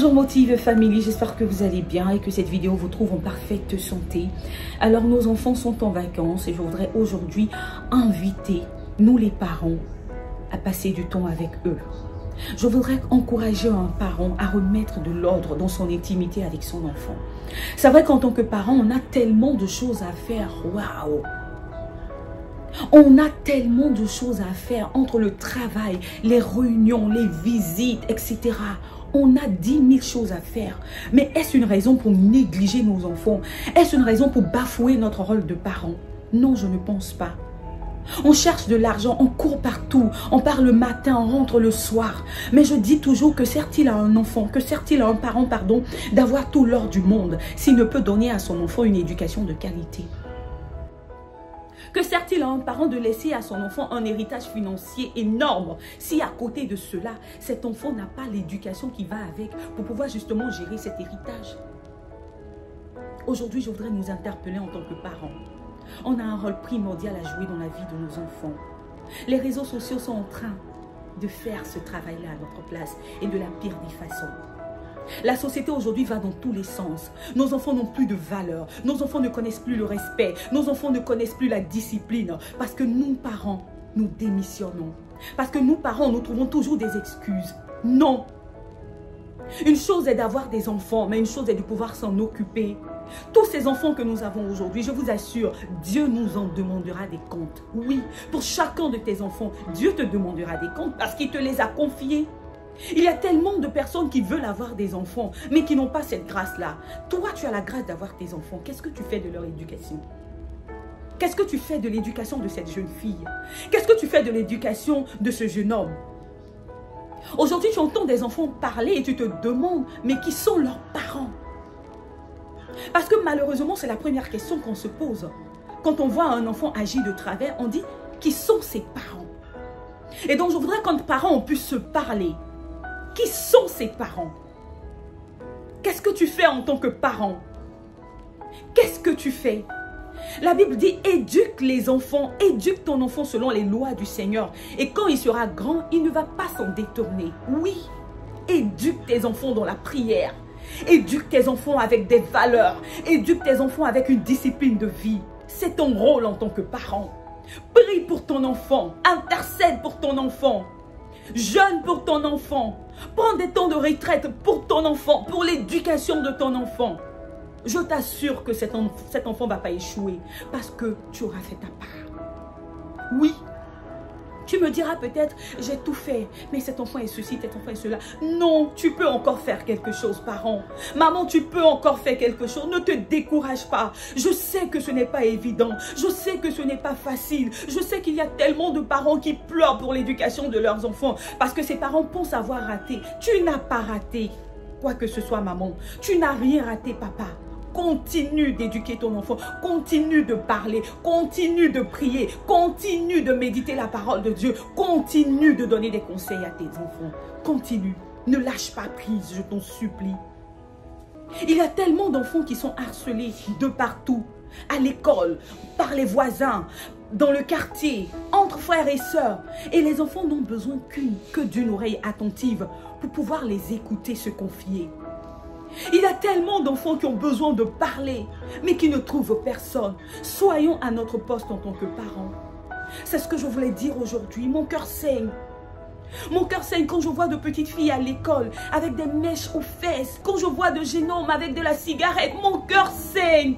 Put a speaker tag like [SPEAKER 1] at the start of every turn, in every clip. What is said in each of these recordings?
[SPEAKER 1] Bonjour Motive Family, j'espère que vous allez bien et que cette vidéo vous trouve en parfaite santé. Alors nos enfants sont en vacances et je voudrais aujourd'hui inviter nous les parents à passer du temps avec eux. Je voudrais encourager un parent à remettre de l'ordre dans son intimité avec son enfant. C'est vrai qu'en tant que parent, on a tellement de choses à faire. Waouh! On a tellement de choses à faire entre le travail, les réunions, les visites, etc. On a 10 000 choses à faire. Mais est-ce une raison pour négliger nos enfants? Est-ce une raison pour bafouer notre rôle de parent? Non, je ne pense pas. On cherche de l'argent, on court partout, on part le matin, on rentre le soir. Mais je dis toujours que sert-il à un enfant, que sert-il à un parent, pardon, d'avoir tout l'or du monde s'il ne peut donner à son enfant une éducation de qualité? Que sert-il à un parent de laisser à son enfant un héritage financier énorme si à côté de cela, cet enfant n'a pas l'éducation qui va avec pour pouvoir justement gérer cet héritage? Aujourd'hui, je voudrais nous interpeller en tant que parents. On a un rôle primordial à jouer dans la vie de nos enfants. Les réseaux sociaux sont en train de faire ce travail-là à notre place et de la pire des façons. La société aujourd'hui va dans tous les sens. Nos enfants n'ont plus de valeur. Nos enfants ne connaissent plus le respect. Nos enfants ne connaissent plus la discipline. Parce que nous, parents, nous démissionnons. Parce que nous, parents, nous trouvons toujours des excuses. Non. Une chose est d'avoir des enfants, mais une chose est de pouvoir s'en occuper. Tous ces enfants que nous avons aujourd'hui, je vous assure, Dieu nous en demandera des comptes. Oui, pour chacun de tes enfants, Dieu te demandera des comptes parce qu'il te les a confiés. Il y a tellement de personnes qui veulent avoir des enfants, mais qui n'ont pas cette grâce-là. Toi, tu as la grâce d'avoir tes enfants. Qu'est-ce que tu fais de leur éducation? Qu'est-ce que tu fais de l'éducation de cette jeune fille? Qu'est-ce que tu fais de l'éducation de ce jeune homme? Aujourd'hui, tu entends des enfants parler et tu te demandes, mais qui sont leurs parents? Parce que malheureusement, c'est la première question qu'on se pose. Quand on voit un enfant agir de travers, on dit, qui sont ses parents? Et donc, je voudrais qu'en parents, on puisse se parler. Qui sont ses parents? Qu'est-ce que tu fais en tant que parent? Qu'est-ce que tu fais? La Bible dit, éduque les enfants, éduque ton enfant selon les lois du Seigneur. Et quand il sera grand, il ne va pas s'en détourner. Oui, éduque tes enfants dans la prière. Éduque tes enfants avec des valeurs. Éduque tes enfants avec une discipline de vie. C'est ton rôle en tant que parent. Prie pour ton enfant. Intercède pour ton enfant. Jeûne pour ton enfant. Prends des temps de retraite pour ton enfant, pour l'éducation de ton enfant. Je t'assure que cet enfant ne va pas échouer parce que tu auras fait ta part. Oui. Tu me diras peut-être, j'ai tout fait, mais cet enfant est ceci, cet enfant est cela. Non, tu peux encore faire quelque chose, parent. Maman, tu peux encore faire quelque chose. Ne te décourage pas. Je sais que ce n'est pas évident. Je sais que ce n'est pas facile. Je sais qu'il y a tellement de parents qui pleurent pour l'éducation de leurs enfants parce que ces parents pensent avoir raté. Tu n'as pas raté, quoi que ce soit, maman. Tu n'as rien raté, papa. Continue d'éduquer ton enfant, continue de parler, continue de prier, continue de méditer la parole de Dieu, continue de donner des conseils à tes enfants, continue, ne lâche pas prise, je t'en supplie. Il y a tellement d'enfants qui sont harcelés de partout, à l'école, par les voisins, dans le quartier, entre frères et sœurs. Et les enfants n'ont besoin que d'une oreille attentive pour pouvoir les écouter se confier. Il y a tellement d'enfants qui ont besoin de parler, mais qui ne trouvent personne. Soyons à notre poste en tant que parents. C'est ce que je voulais dire aujourd'hui. Mon cœur saigne. Mon cœur saigne quand je vois de petites filles à l'école avec des mèches aux fesses. Quand je vois de jeunes hommes avec de la cigarette, mon cœur saigne.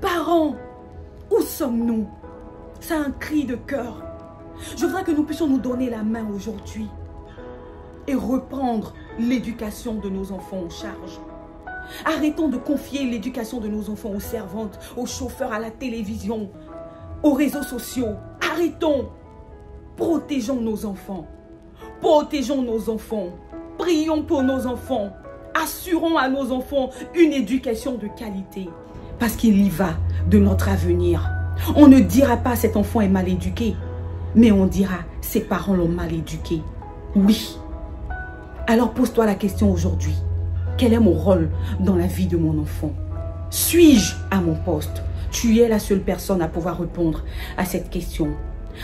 [SPEAKER 1] Parents, où sommes-nous? C'est un cri de cœur. Je voudrais que nous puissions nous donner la main aujourd'hui et reprendre l'éducation de nos enfants en charge. Arrêtons de confier l'éducation de nos enfants aux servantes, aux chauffeurs, à la télévision, aux réseaux sociaux. Arrêtons. Protégeons nos enfants. Protégeons nos enfants. Prions pour nos enfants. Assurons à nos enfants une éducation de qualité. Parce qu'il y va de notre avenir. On ne dira pas cet enfant est mal éduqué, mais on dira ses parents l'ont mal éduqué. Oui. Alors pose-toi la question aujourd'hui. Quel est mon rôle dans la vie de mon enfant? Suis-je à mon poste? Tu es la seule personne à pouvoir répondre à cette question.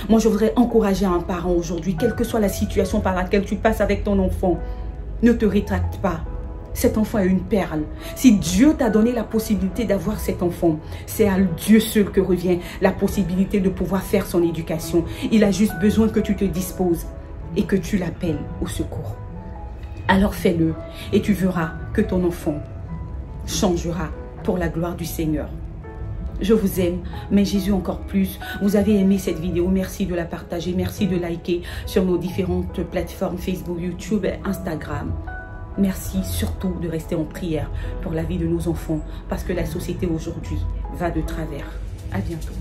[SPEAKER 1] Moi, je voudrais encourager un parent aujourd'hui, quelle que soit la situation par laquelle tu passes avec ton enfant. Ne te rétracte pas. Cet enfant est une perle. Si Dieu t'a donné la possibilité d'avoir cet enfant, c'est à Dieu seul que revient la possibilité de pouvoir faire son éducation. Il a juste besoin que tu te disposes et que tu l'appelles au secours. Alors fais-le et tu verras que ton enfant changera pour la gloire du Seigneur. Je vous aime, mais Jésus encore plus. Vous avez aimé cette vidéo, merci de la partager, merci de liker sur nos différentes plateformes Facebook, YouTube et Instagram. Merci surtout de rester en prière pour la vie de nos enfants parce que la société aujourd'hui va de travers. À bientôt.